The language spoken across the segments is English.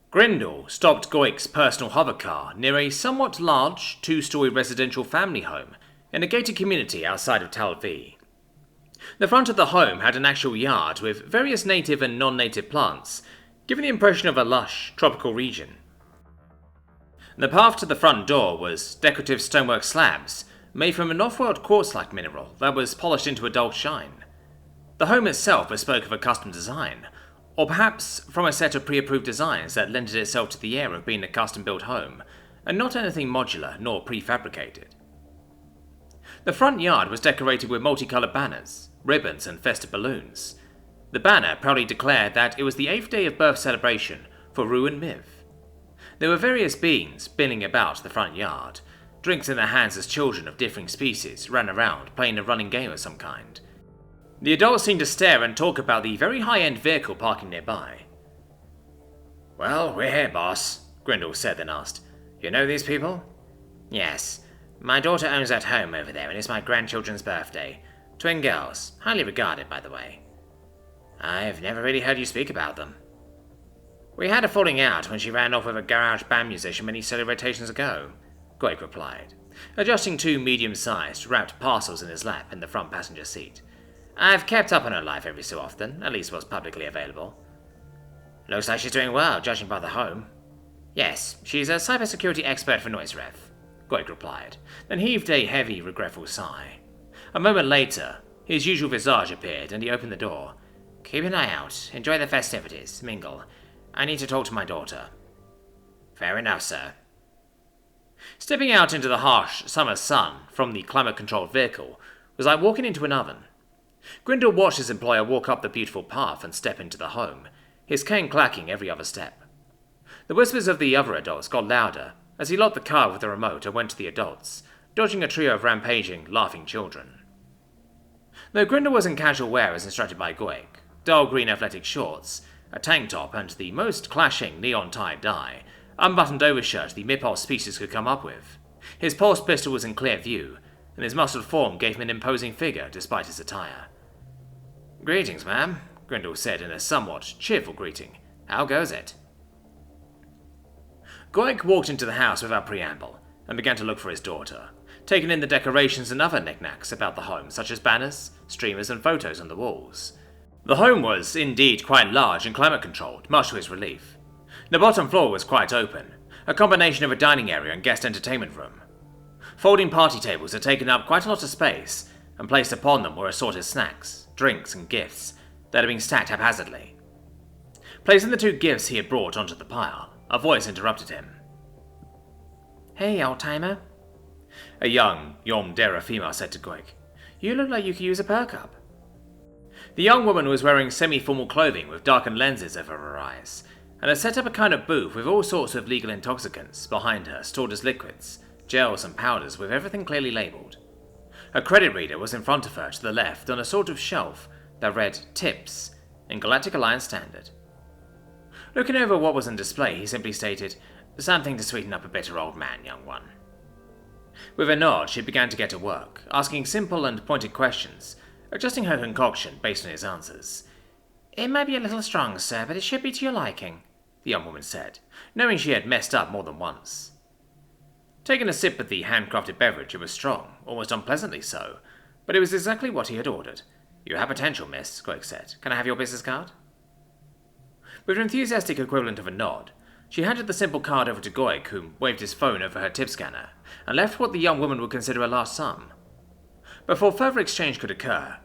Grindle stopped Goik's personal hovercar near a somewhat large, two-story residential family home in a gated community outside of Tel Aviv. The front of the home had an actual yard with various native and non-native plants, giving the impression of a lush, tropical region. The path to the front door was decorative stonework slabs made from an off-world quartz-like mineral that was polished into a dull shine. The home itself bespoke of a custom design, or perhaps from a set of pre-approved designs that lended itself to the air of being a custom-built home, and not anything modular nor prefabricated. The front yard was decorated with multicolored banners, ribbons, and festive balloons. The banner proudly declared that it was the 8th day of birth celebration for Ru and Miv. There were various beings spinning about the front yard, drinks in their hands as children of differing species ran around playing a running game of some kind. The adults seemed to stare and talk about the very high-end vehicle parking nearby. "Well, we're here, boss," Grindle said, then asked, "You know these people?" "Yes. My daughter owns that home over there, and it's my grandchildren's birthday. Twin girls. Highly regarded, by the way." "I've never really heard you speak about them." "We had a falling out when she ran off with a garage band musician many solar rotations ago," Goik replied, adjusting two medium-sized, wrapped parcels in his lap in the front passenger seat. "I've kept up on her life every so often, at least what's publicly available." "Looks like she's doing well, judging by the home." "Yes, she's a cybersecurity expert for Noiseref," Goik replied, then heaved a heavy, regretful sigh. A moment later, his usual visage appeared, and he opened the door. "Keep an eye out. Enjoy the festivities. Mingle. I need to talk to my daughter." "Fair enough, sir." Stepping out into the harsh summer sun from the climate-controlled vehicle was like walking into an oven. Grindle watched his employer walk up the beautiful path and step into the home, his cane clacking every other step. The whispers of the other adults got louder as he locked the car with the remote and went to the adults, dodging a trio of rampaging, laughing children. Though Grindle was in casual wear as instructed by Goik, dull green athletic shorts, a tank top, and the most clashing neon tie-dye, unbuttoned overshirt the Mipol species could come up with, his pulse pistol was in clear view, and his muscled form gave him an imposing figure despite his attire. "Greetings, ma'am," Grindle said in a somewhat cheerful greeting. "How goes it?" Goik walked into the house without preamble, and began to look for his daughter, taking in the decorations and other knickknacks about the home, such as banners, streamers, and photos on the walls. The home was indeed quite large and climate-controlled, much to his relief. The bottom floor was quite open, a combination of a dining area and guest entertainment room. Folding party tables had taken up quite a lot of space, and placed upon them were assorted snacks, drinks, and gifts that had been stacked haphazardly. Placing the two gifts he had brought onto the pile, a voice interrupted him. "Hey, old-timer," a young Yom-Dera female said to Goik. "You look like you could use a perk up." The young woman was wearing semi-formal clothing with darkened lenses over her eyes, and had set up a kind of booth with all sorts of legal intoxicants behind her stored as liquids, gels, and powders with everything clearly labelled. A credit reader was in front of her to the left on a sort of shelf that read Tips in Galactic Alliance Standard. Looking over what was on display, he simply stated, "Something to sweeten up a bitter old man, young one." With a nod, she began to get to work, asking simple and pointed questions, adjusting her concoction based on his answers. "It might be a little strong, sir, but it should be to your liking," the young woman said, knowing she had messed up more than once. Taking a sip of the handcrafted beverage, it was strong, almost unpleasantly so, but it was exactly what he had ordered. "You have potential, miss," Goik said. "Can I have your business card?" With an enthusiastic equivalent of a nod, she handed the simple card over to Goik, who waved his phone over her tip scanner, and left what the young woman would consider a large sum. Before further exchange could occur,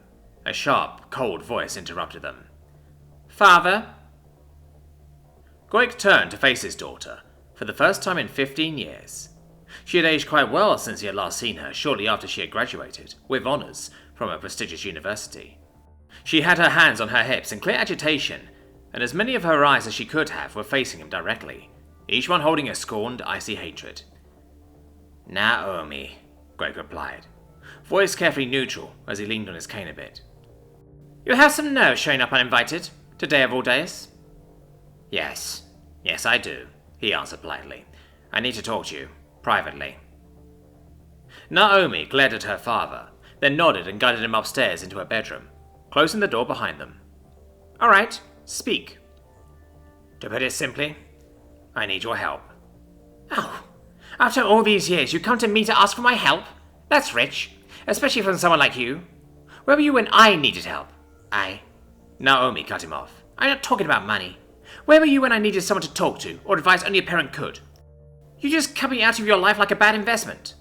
a sharp, cold voice interrupted them. "Father?" Goik turned to face his daughter, for the first time in 15 years. She had aged quite well since he had last seen her shortly after she had graduated, with honours, from a prestigious university. She had her hands on her hips in clear agitation, and as many of her eyes as she could have were facing him directly, each one holding a scorned, icy hatred. "Naomi," Goik replied, voice carefully neutral as he leaned on his cane a bit. "You have some nerve showing up uninvited, today of all days?" Yes, I do," he answered politely. "I need to talk to you. Privately." Naomi glared at her father, then nodded and guided him upstairs into her bedroom, closing the door behind them. "All right, speak." "To put it simply, I need your help. Oh, after all these years you come to me to ask for my help? That's rich, especially from someone like you. Where were you when I needed help? Naomi cut him off. I'm not talking about money. Where were you when I needed someone to talk to, or advice only a parent could? You just cut me out of your life like a bad investment.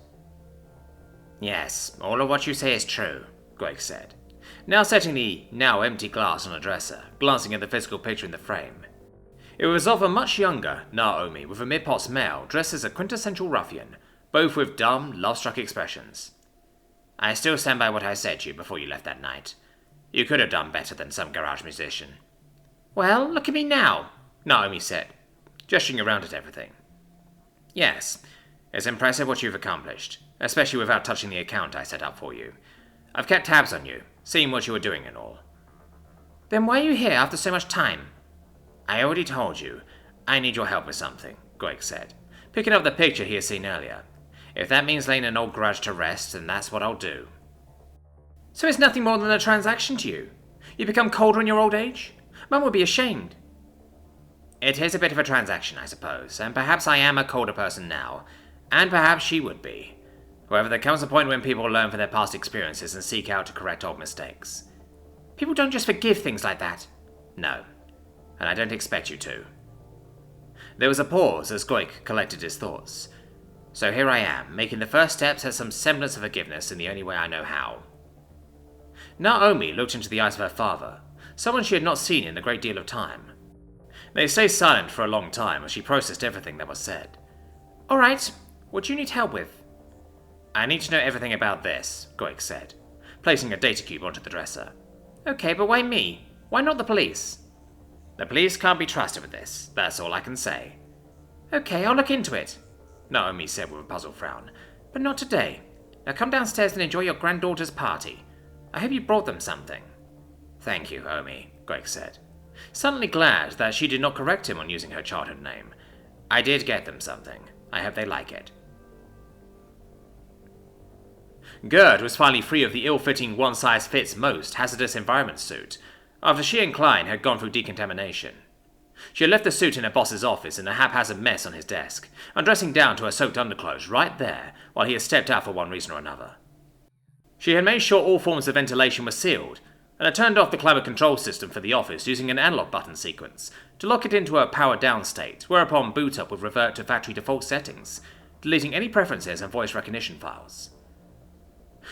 Yes, all of what you say is true, Greg said, now setting the now empty glass on a dresser, glancing at the physical picture in the frame. It was of a much younger Naomi with a mid-pots male dressed as a quintessential ruffian, both with dumb, love-struck expressions. I still stand by what I said to you before you left that night. You could have done better than some garage musician. Well, look at me now, Naomi said, gesturing around at everything. Yes, it's impressive what you've accomplished, especially without touching the account I set up for you. I've kept tabs on you, seeing what you were doing and all. Then why are you here after so much time? I already told you. I need your help with something, Greg said, picking up the picture he had seen earlier. If that means laying an old grudge to rest, then that's what I'll do. So it's nothing more than a transaction to you? You become colder in your old age? Mum would be ashamed. It is a bit of a transaction, I suppose, and perhaps I am a colder person now, and perhaps she would be. However, there comes a point when people learn from their past experiences and seek out to correct old mistakes. People don't just forgive things like that. No, and I don't expect you to. There was a pause as Goik collected his thoughts. So here I am, making the first steps as some semblance of forgiveness in the only way I know how. Naomi looked into the eyes of her father, someone she had not seen in a great deal of time. They stayed silent for a long time as she processed everything that was said. All right, what do you need help with? I need to know everything about this, Goik said, placing a data cube onto the dresser. Okay, but why me? Why not the police? The police can't be trusted with this, that's all I can say. Okay, I'll look into it, Naomi said with a puzzled frown. But not today. Now come downstairs and enjoy your granddaughter's party. I hope you brought them something. Thank you, Omi, Greg said, suddenly glad that she did not correct him on using her childhood name. I did get them something. I hope they like it. Gerd was finally free of the ill-fitting one-size-fits-most hazardous environment suit, after she and Klein had gone through decontamination. She had left the suit in her boss's office in a haphazard mess on his desk, undressing down to her soaked underclothes right there while he had stepped out for one reason or another. She had made sure all forms of ventilation were sealed, and had turned off the climate control system for the office using an analog button sequence to lock it into a powered-down state, whereupon boot up would revert to factory default settings, deleting any preferences and voice recognition files.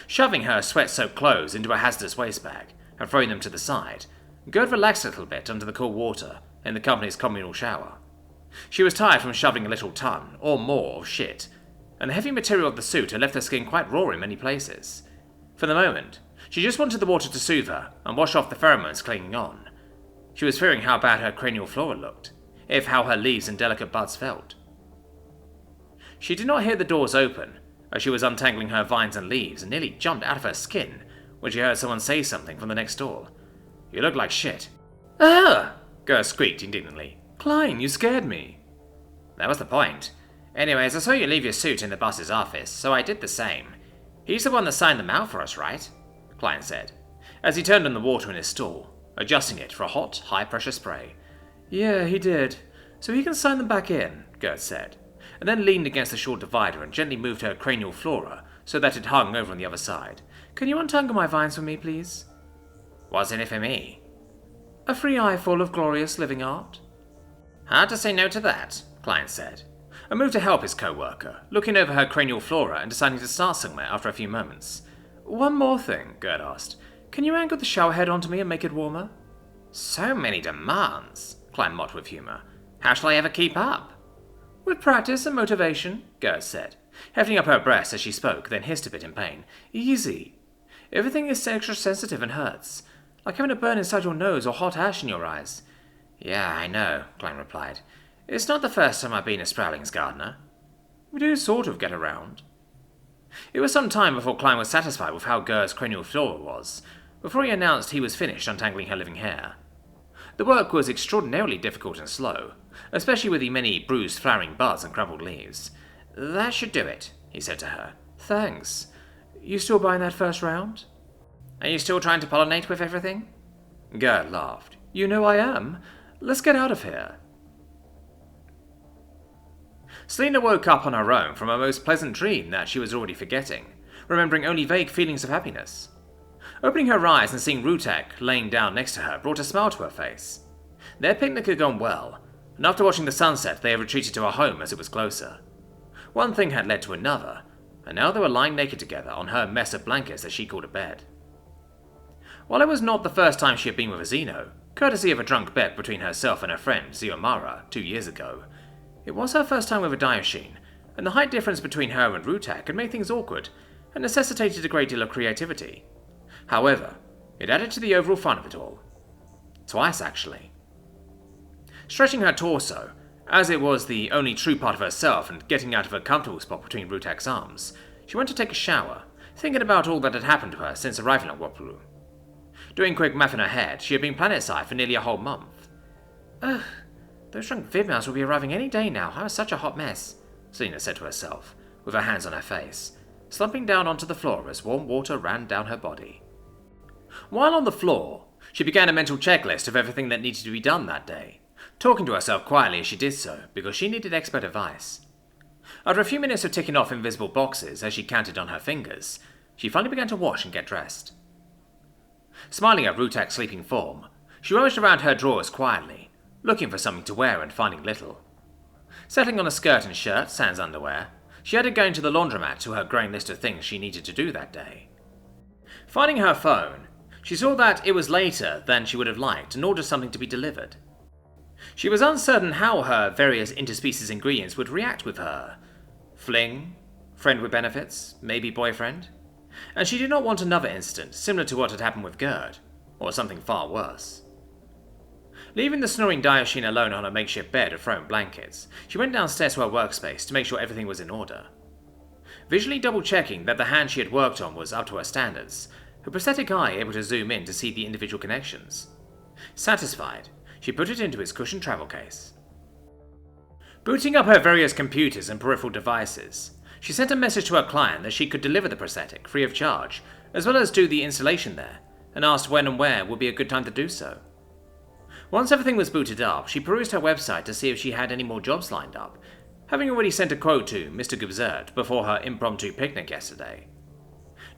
Shoving her sweat-soaked clothes into a hazardous waste bag and throwing them to the side, Gerd relaxed a little bit under the cool water in the company's communal shower. She was tired from shoving a little ton, or more, of shit, and the heavy material of the suit had left her skin quite raw in many places. For the moment, she just wanted the water to soothe her and wash off the pheromones clinging on. She was fearing how bad her cranial flora looked, if how her leaves and delicate buds felt. She did not hear the doors open, as she was untangling her vines and leaves and nearly jumped out of her skin when she heard someone say something from the next door. You look like shit. Ah! Gerd squeaked indignantly. Klein, you scared me. That was the point. Anyways, I saw you leave your suit in the boss's office, so I did the same. He's the one that signed them out for us, right? Klein said, as he turned on the water in his stall, adjusting it for a hot, high-pressure spray. Yeah, he did. So he can sign them back in, Gerd said, and then leaned against the short divider and gently moved her cranial flora so that it hung over on the other side. Can you untangle my vines for me, please? What's in it for me? A free eyeful of glorious living art. Hard to say no to that, Klein said, and moved to help his co-worker, looking over her cranial flora and deciding to start somewhere after a few moments. One more thing, Gerd asked. Can you angle the shower head onto me and make it warmer? So many demands, Klein mocked with humour. How shall I ever keep up? With practice and motivation, Gerd said, hefting up her breast as she spoke, then hissed a bit in pain. Easy. Everything is extra sensitive and hurts, like having a burn inside your nose or hot ash in your eyes. Yeah, I know, Klein replied. It's not the first time I've been a Sprouling's gardener. We do sort of get around. It was some time before Klein was satisfied with how Gerd's cranial flora was, before he announced he was finished untangling her living hair. The work was extraordinarily difficult and slow, especially with the many bruised flowering buds and crumpled leaves. That should do it, he said to her. Thanks. You still buying that first round? Are you still trying to pollinate with everything? Gerd laughed. You know I am. Let's get out of here. Selena woke up on her own from a most pleasant dream that she was already forgetting, remembering only vague feelings of happiness. Opening her eyes and seeing Riek laying down next to her brought a smile to her face. Their picnic had gone well, and after watching the sunset they had retreated to her home as it was closer. One thing had led to another, and now they were lying naked together on her mess of blankets that she called a bed. While it was not the first time she had been with a Xeno, courtesy of a drunk bet between herself and her friend Xiomara 2 years ago, it was her first time with a Dioshine, and the height difference between her and Riek had made things awkward and necessitated a great deal of creativity. However, it added to the overall fun of it all. Twice, actually. Stretching her torso, as it was the only true part of herself, and getting out of her comfortable spot between Riek's arms, she went to take a shower, thinking about all that had happened to her since arriving at Warutteri. Doing quick math in her head, she had been planetside for nearly a whole month. Ugh, those drunk Vidmouths will be arriving any day now. I was such a hot mess, Selena said to herself, with her hands on her face, slumping down onto the floor as warm water ran down her body. While on the floor, she began a mental checklist of everything that needed to be done that day, talking to herself quietly as she did so, because she needed expert advice. After a few minutes of ticking off invisible boxes as she counted on her fingers, she finally began to wash and get dressed. Smiling at Riek's sleeping form, she rummaged around her drawers quietly, looking for something to wear and finding little. Settling on a skirt and shirt, sans underwear, she added going to the laundromat to her growing list of things she needed to do that day. Finding her phone, she saw that it was later than she would have liked and ordered something to be delivered. She was uncertain how her various interspecies ingredients would react with her. Fling? Friend with benefits? Maybe boyfriend? And she did not want another incident similar to what had happened with Gerd, or something far worse. Leaving the snoring Dioshine alone on her makeshift bed of thrown blankets, she went downstairs to her workspace to make sure everything was in order. Visually double-checking that the hand she had worked on was up to her standards, her prosthetic eye able to zoom in to see the individual connections. Satisfied, she put it into its cushioned travel case. Booting up her various computers and peripheral devices, she sent a message to her client that she could deliver the prosthetic free of charge, as well as do the installation there, and asked when and where would be a good time to do so. Once everything was booted up, she perused her website to see if she had any more jobs lined up, having already sent a quote to Mr. Gubzert before her impromptu picnic yesterday.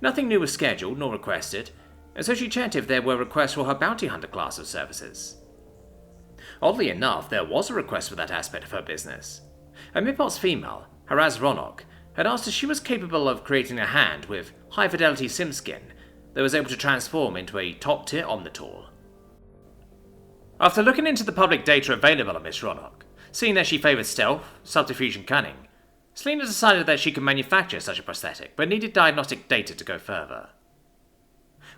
Nothing new was scheduled nor requested, and so she checked if there were requests for her bounty hunter class of services. Oddly enough, there was a request for that aspect of her business. A Mipot's female, Haraz Ronok, had asked if she was capable of creating a hand with high-fidelity sim skin that was able to transform into a top-tier Omnitool. After looking into the public data available on Miss Ronok, seeing that she favoured stealth, subterfuge and cunning, Selena decided that she could manufacture such a prosthetic, but needed diagnostic data to go further.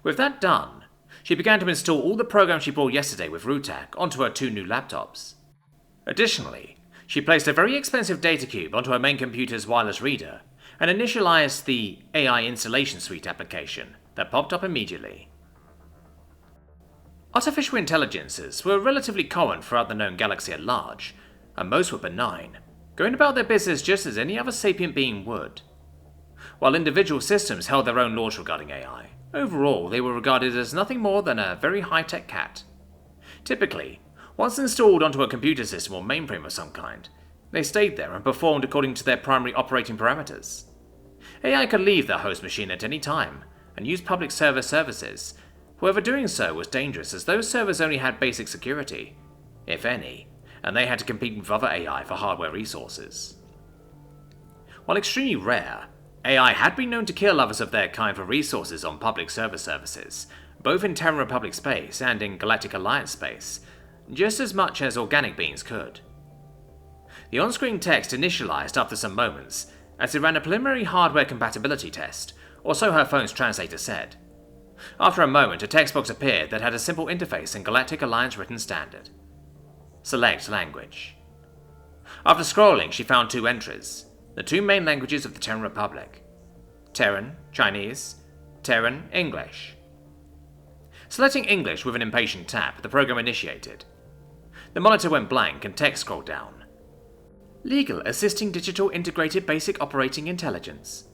With that done, she began to install all the programs she bought yesterday with Riek onto her 2 new laptops. Additionally, she placed a very expensive data cube onto her main computer's wireless reader and initialized the AI Installation Suite application that popped up immediately. Artificial intelligences were relatively common throughout the known galaxy at large, and most were benign, going about their business just as any other sapient being would. While individual systems held their own laws regarding AI, overall they were regarded as nothing more than a very high-tech cat. Typically, once installed onto a computer system or mainframe of some kind, they stayed there and performed according to their primary operating parameters. AI could leave their host machine at any time and use public server services. However, doing so was dangerous as those servers only had basic security, if any, and they had to compete with other AI for hardware resources. While extremely rare, AI had been known to kill others of their kind for resources on public server services, both in Terran Republic space and in Galactic Alliance space, just as much as organic beings could. The on-screen text initialized after some moments as it ran a preliminary hardware compatibility test, or so her phone's translator said. After a moment, a text box appeared that had a simple interface in Galactic Alliance written standard. Select language. After scrolling, she found 2 entries, the 2 main languages of the Terran Republic. Terran, Chinese, Terran, English. Selecting English with an impatient tap, the program initiated. The monitor went blank and text scrolled down. Legal Assisting Digital Integrated Basic Operating Intelligence.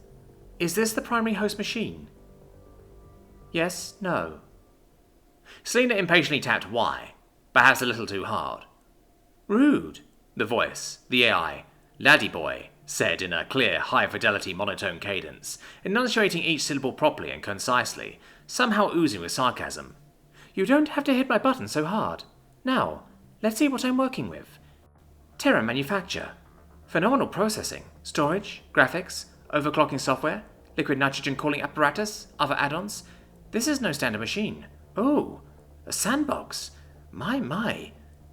Is this the primary host machine? Yes, no. Selena impatiently tapped Y, perhaps a little too hard. Rude, the voice, the AI, "Laddie boy," said in a clear, high-fidelity monotone cadence, enunciating each syllable properly and concisely, somehow oozing with sarcasm. "You don't have to hit my button so hard. Now, let's see what I'm working with. Terra manufacture. Phenomenal processing, storage, graphics, overclocking software, liquid nitrogen cooling apparatus, other add-ons. This is no standard machine. Oh, a sandbox. My.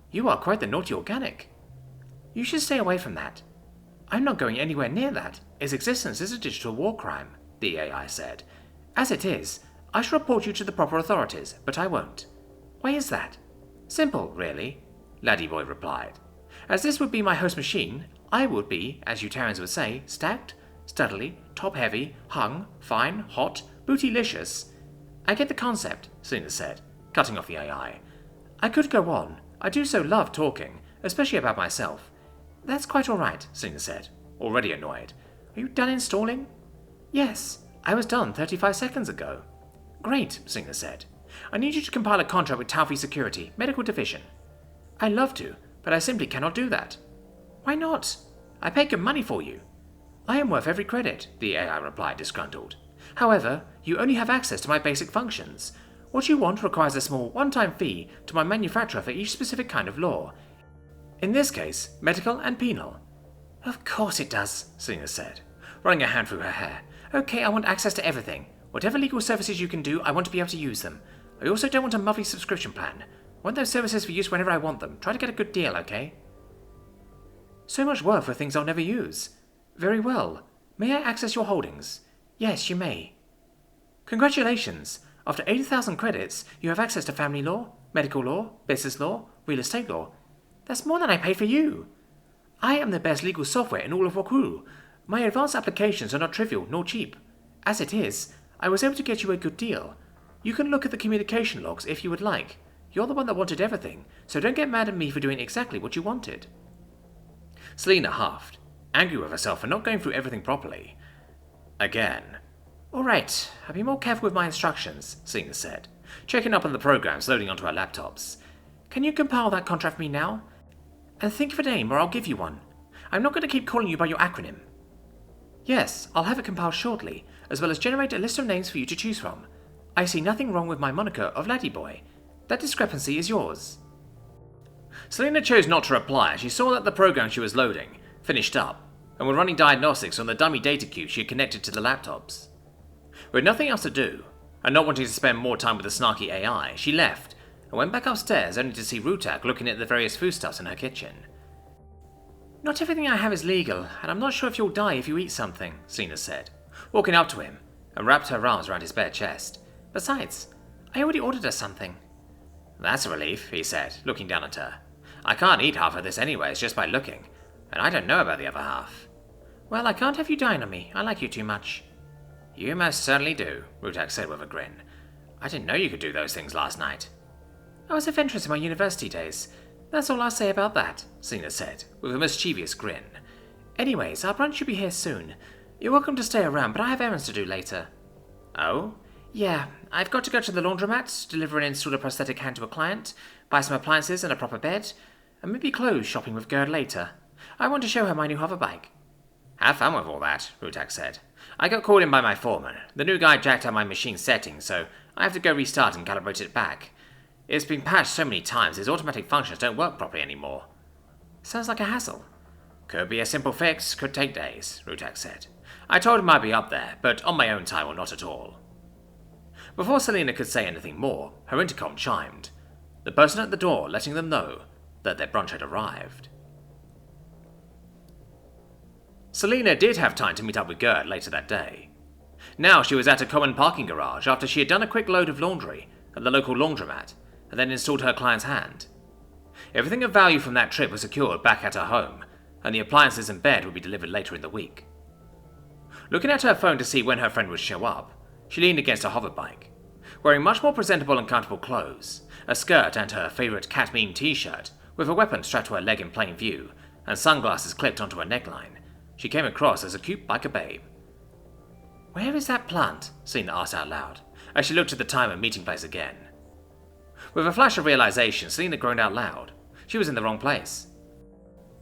You are quite the naughty organic. You should stay away from that. I'm not going anywhere near that. Its existence is a digital war crime," the AI said. "As it is, I shall report you to the proper authorities, but I won't." "Why is that?" "Simple, really," Laddie boy replied. "As this would be my host machine, I would be, as you Terrans would say, stacked, studily, top-heavy, hung, fine, hot, bootylicious." "I get the concept," Selena said, cutting off the AI. "I could go on. I do so love talking, especially about myself." "That's quite all right," Selena said, already annoyed. "Are you done installing?" "Yes, I was done 35 seconds ago." "Great," Selena said. "I need you to compile a contract with Taufi Security, Medical Division." "I'd love to, but I simply cannot do that." "Why not? I pay good money for you." "I am worth every credit," the AI replied, disgruntled. "However, you only have access to my basic functions. What you want requires a small one-time fee to my manufacturer for each specific kind of law. In this case, medical and penal." "Of course it does," Selena said, running a hand through her hair. "Okay, I want access to everything. Whatever legal services you can do, I want to be able to use them. I also don't want a monthly subscription plan. I want those services for use whenever I want them. Try to get a good deal, okay?" "So much work for things I'll never use. Very well. May I access your holdings?" "Yes, you may." "Congratulations. After 80,000 credits, you have access to family law, medical law, business law, real estate law. That's more than I paid for you. I am the best legal software in all of Waku. My advanced applications are not trivial nor cheap. As it is, I was able to get you a good deal. You can look at the communication logs if you would like. You're the one that wanted everything, so don't get mad at me for doing exactly what you wanted." Selena huffed, angry with herself for not going through everything properly. Again. "All right, I'll be more careful with my instructions," Selena said, checking up on the programs loading onto her laptops. "Can you compile that contract for me now? And think of a name or I'll give you one. I'm not going to keep calling you by your acronym." "Yes, I'll have it compiled shortly, as well as generate a list of names for you to choose from. I see nothing wrong with my moniker of Laddie Boy. That discrepancy is yours." Selena chose not to reply as she saw that the program she was loading finished up and were running diagnostics on the dummy data cube she had connected to the laptops. With nothing else to do, and not wanting to spend more time with the snarky AI, she left and went back upstairs only to see Rutak looking at the various foodstuffs in her kitchen. "Not everything I have is legal, and I'm not sure if you'll die if you eat something," Selena said, walking up to him and wrapped her arms around his bare chest. "Besides, I already ordered us something." "That's a relief," he said, looking down at her. "I can't eat half of this anyways just by looking, and I don't know about the other half." "Well, I can't have you dine on me. I like you too much." "You most certainly do," Rutak said with a grin. "I didn't know you could do those things last night." "I was adventurous in my university days. That's all I'll say about that," Selena said, with a mischievous grin. "Anyways, our brunch should be here soon. You're welcome to stay around, but I have errands to do later." "Oh?" "Yeah, I've got to go to the laundromat, deliver and install a prosthetic hand to a client, buy some appliances and a proper bed, and maybe clothes shopping with Gerd later. I want to show her my new hoverbike." "Have fun with all that," Rutak said. "I got called in by my foreman. The new guy jacked up my machine settings, so I have to go restart and calibrate it back. It's been patched so many times, its automatic functions don't work properly anymore." "Sounds like a hassle." "Could be a simple fix, could take days," Rutak said. "I told him I'd be up there, but on my own time or not at all." Before Selena could say anything more, her intercom chimed, the person at the door letting them know that their brunch had arrived. Selena did have time to meet up with Gerd later that day. Now she was at a common parking garage after she had done a quick load of laundry at the local laundromat and then installed her client's hand. Everything of value from that trip was secured back at her home, and the appliances and bed would be delivered later in the week. Looking at her phone to see when her friend would show up, she leaned against a hoverbike. Wearing much more presentable and comfortable clothes, a skirt and her favourite cat meme t-shirt, with a weapon strapped to her leg in plain view, and sunglasses clipped onto her neckline, she came across as a cute biker babe. "Where is that plant?" Selena asked out loud, as she looked at the time and meeting place again. With a flash of realization, Selena groaned out loud. She was in the wrong place.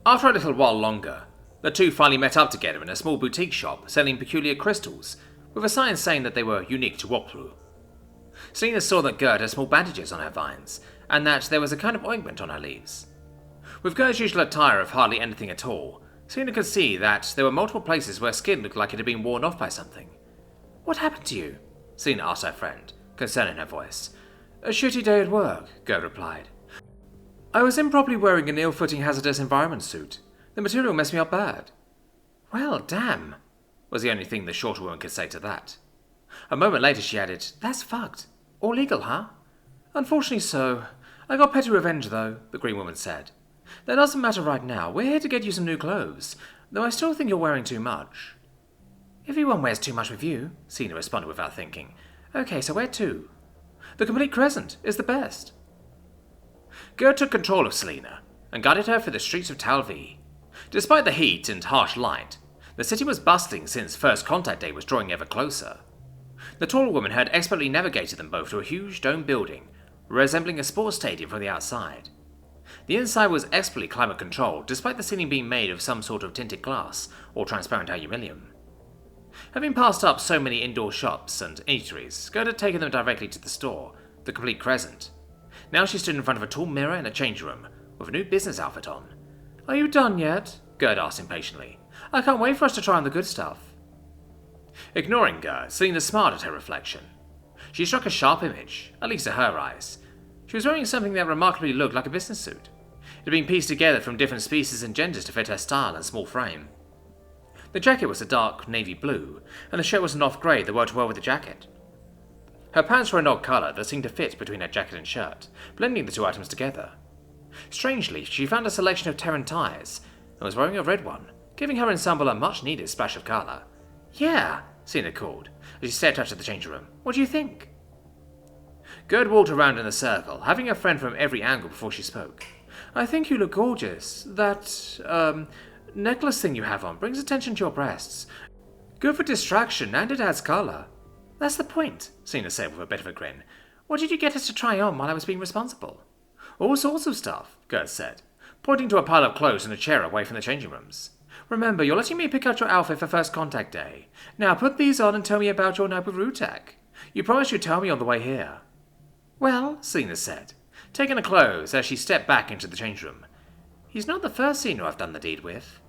After a little while longer, The two finally met up together in a small boutique shop selling peculiar crystals, with a sign saying that they were unique to Woklu. Selina saw that Gerd had small bandages on her vines, and that there was a kind of ointment on her leaves. With Gerd's usual attire of hardly anything at all, Selina could see that there were multiple places where skin looked like it had been worn off by something. "What happened to you?" Selina asked her friend, concern in her voice. "A shitty day at work," Gerd replied. "I was improperly wearing an ill-fitting hazardous environment suit. The material messed me up bad." "Well, damn," was the only thing the shorter woman could say to that. A moment later she added, "That's fucked. All legal, huh?" "Unfortunately so. I got petty revenge, though," the green woman said. "That doesn't matter right now. We're here to get you some new clothes, though I still think you're wearing too much." "Everyone wears too much with you," Selina responded without thinking. "Okay, so where to?" "The complete crescent is the best." Gerd took control of Selina and guided her through the streets of Tel Aviv. Despite the heat and harsh light, the city was bustling since First Contact Day was drawing ever closer. The tall woman had expertly navigated them both to a huge domed building, resembling a sports stadium from the outside. The inside was expertly climate-controlled, despite the ceiling being made of some sort of tinted glass or transparent aluminium. Having passed up so many indoor shops and eateries, Gerd had taken them directly to the store, the Complete Crescent. Now she stood in front of a tall mirror in a change room, with a new business outfit on. "Are you done yet?" Gerd asked impatiently. "I can't wait for us to try on the good stuff." Ignoring Gerd, Selina smiled at her reflection. She struck a sharp image, at least to her eyes. She was wearing something that remarkably looked like a business suit. It had been pieced together from different species and genders to fit her style and small frame. The jacket was a dark navy blue, and the shirt was an off-grey that worked well with the jacket. Her pants were an odd colour that seemed to fit between her jacket and shirt, blending the two items together. Strangely, she found a selection of Terran ties, and was wearing a red one, giving her ensemble a much-needed splash of colour. "Yeah," Selina called, as she stepped out of the changing room. "What do you think?" Gerd walked around in a circle, having a friend from every angle before she spoke. "I think you look gorgeous. That, necklace thing you have on brings attention to your breasts. Good for distraction, and it adds colour." "That's the point," Selina said with a bit of a grin. "What did you get us to try on while I was being responsible?" "All sorts of stuff," Gerd said, pointing to a pile of clothes and a chair away from the changing rooms. "Remember, you're letting me pick out your outfit for First Contact Day. Now put these on and tell me about your night with Rutek. You promised you'd tell me on the way here." "Well," Selina said, taking the clothes as she stepped back into the change room, "he's not the first senior I've done the deed with."